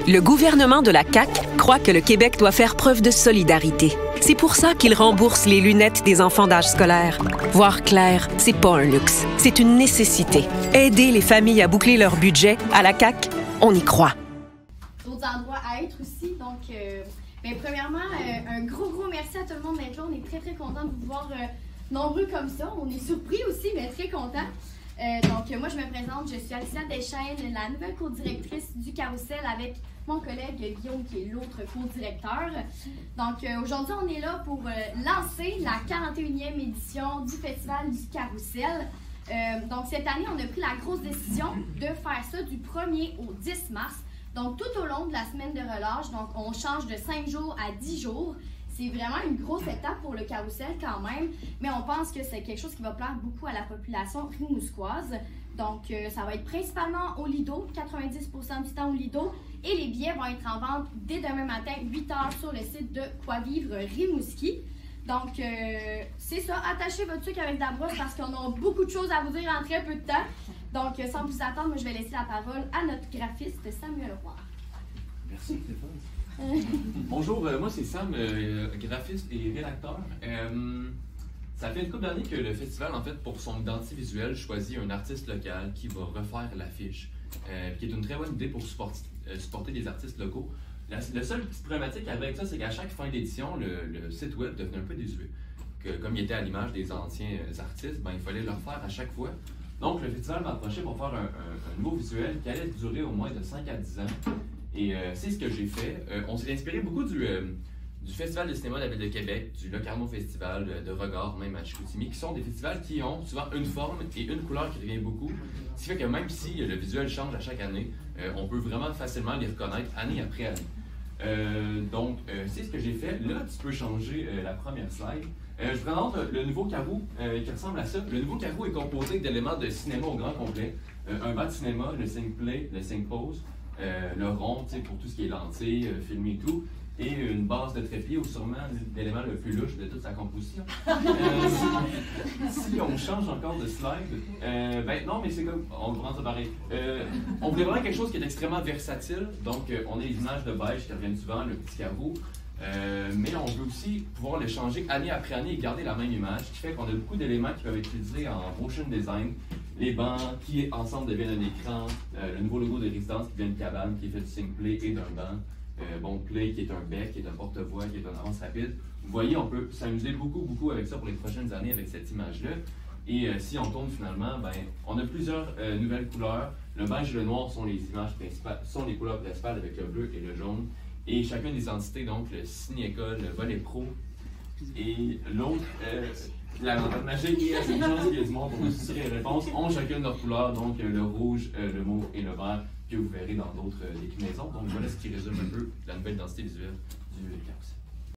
Le gouvernement de la CAQ croit que le Québec doit faire preuve de solidarité. C'est pour ça qu'il rembourse les lunettes des enfants d'âge scolaire. Voir clair, c'est pas un luxe, c'est une nécessité. Aider les familles à boucler leur budget, à la CAQ, on y croit. D'autres endroits à être aussi, donc premièrement, un gros merci à tout le monde d'être là. On est très contents de vous voir nombreux comme ça. On est surpris aussi, mais très contents. Moi, je me présente, je suis Alicia Deschaines, la nouvelle co-directrice du Carrousel avec mon collègue Guillaume, qui est l'autre co-directeur. Donc, aujourd'hui, on est là pour lancer la 41e édition du Festival du Carrousel. Donc, cette année, on a pris la grosse décision de faire ça du 1er au 10 mars. Donc, tout au long de la semaine de relâche, donc on change de 5 jours à 10 jours. C'est vraiment une grosse étape pour le Carrousel quand même, mais on pense que c'est quelque chose qui va plaire beaucoup à la population rimouskoise. Donc, ça va être principalement au Lido, 90% du temps au Lido, et les billets vont être en vente dès demain matin, 8h sur le site de Quoi Vivre Rimouski. Donc, c'est ça, attachez votre truc avec de la brosse parce qu'on a beaucoup de choses à vous dire en très peu de temps. Donc, sans plus attendre, moi, je vais laisser la parole à notre graphiste Samuel Roy. Merci, Stéphane. Bonjour, moi c'est Sam, graphiste et rédacteur. Ça fait une couple d'années que le festival, en fait, pour son identité visuelle, choisit un artiste local qui va refaire l'affiche, qui est une très bonne idée pour supporter des artistes locaux. La seule petite problématique avec ça, c'est qu'à chaque fin d'édition, le site web devenait un peu désuet. Comme il était à l'image des anciens artistes, il fallait le refaire à chaque fois. Donc, le festival m'a approché pour faire un nouveau visuel qui allait durer au moins de 5 à 10 ans. Et c'est ce que j'ai fait. On s'est inspiré beaucoup du Festival de cinéma de la Ville de Québec, du Locarno Festival, de Regard, même à Chicoutimi, qui sont des festivals qui ont souvent une forme et une couleur qui revient beaucoup. Ce qui fait que même si le visuel change à chaque année, on peut vraiment facilement les reconnaître année après année. C'est ce que j'ai fait. Là, tu peux changer la première slide. Je vous présente le nouveau carreau qui ressemble à ça. Le nouveau carreau est composé d'éléments de cinéma au grand complet. Un banc de cinéma, le 5 play, le 5 pose, le rond pour tout ce qui est lentilles, filmé et tout, et une base de trépied ou sûrement l'élément le plus louche de toute sa composition. Si on change encore de slide, non, mais c'est comme, on prend ça pareil. On voulait vraiment quelque chose qui est extrêmement versatile, donc on a les images de beige qui reviennent souvent, le petit carreau. Mais on veut aussi pouvoir les changer année après année et garder la même image, ce qui fait qu'on a beaucoup d'éléments qui peuvent être utilisés en motion design. Les bancs qui ensemble deviennent un écran, le nouveau logo de résidence qui vient de cabane, qui est fait du 5 play et d'un banc. Play qui est un bec, qui est un porte-voix, qui est un avance rapide. Vous voyez, on peut s'amuser beaucoup avec ça pour les prochaines années avec cette image-là. Et si on tourne finalement, on a plusieurs nouvelles couleurs. Le beige et le noir sont les images principales, sont les couleurs principales avec le bleu et le jaune. Et chacune des entités, donc le ciné-école, le volet pro et l'autre, la lanterne magique et la chance qui est du monde pour nous soutirer les réponses, ont chacune leur couleur, donc le rouge, le mauve et le vert, que vous verrez dans d'autres déclinaisons. Donc voilà ce qui résume un peu la nouvelle identité visuelle du Carrousel.